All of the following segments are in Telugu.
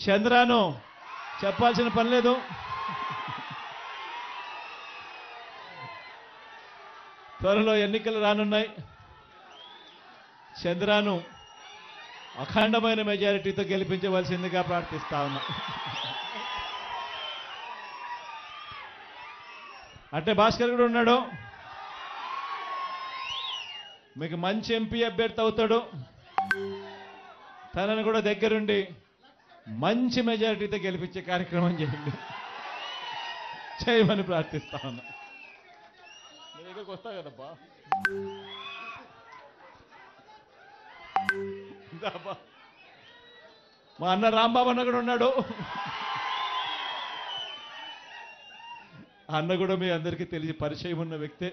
చంద్రాను చెప్పాల్సిన పని లేదు. త్వరలో ఎన్నికలు రానున్నాయి. చంద్రాను అఖండమైన మెజారిటీతో గెలిపించవలసిందిగా ప్రార్థిస్తా ఉన్నా. అంటే భాస్కర్ కూడా ఉన్నాడు, మీకు మంచి ఎంపీ అభ్యర్థి అవుతాడు. తనను కూడా దగ్గరుండి మంచి మెజారిటీతో గెలిపించే కార్యక్రమం చేయండి, చేయమని ప్రార్థిస్తా ఉన్నా. మీ దగ్గరకు వస్తా కదబ్బా. మా అన్న రాంబాబు అన్న కూడా ఉన్నాడు. అన్న కూడా మీ అందరికీ తెలిసి పరిచయం ఉన్న వ్యక్తే.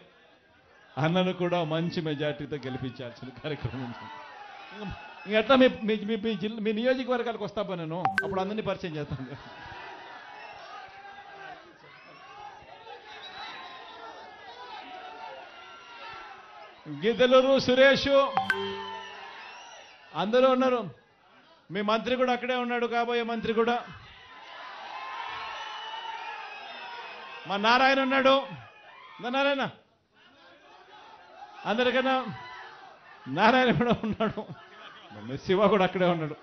అన్నను కూడా మంచి మెజార్టీతో గెలిపించాల్సిన కార్యక్రమం. ఇంకట్లా మీ నియోజకవర్గాలకు వస్తాపా నేను, అప్పుడు అందరినీ పరిచయం చేస్తాను. గిద్దలూరు సురేష్ అందరూ ఉన్నారు. మీ మంత్రి కూడా అక్కడే ఉన్నాడు, కాబోయే మంత్రి కూడా. మా నారాయణ ఉన్నాడు. నారాయణ అందరికన్నా నారాయణ కూడా ఉన్నాడు. శివ కూడా అక్కడే ఉన్నాడు.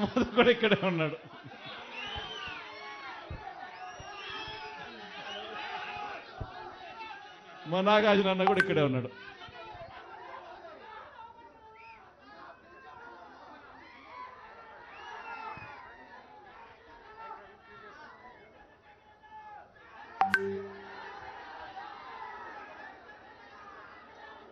మధు కూడా ఇక్కడే ఉన్నాడు. మా నాగార్జున అన్న కూడా ఇక్కడే ఉన్నాడు.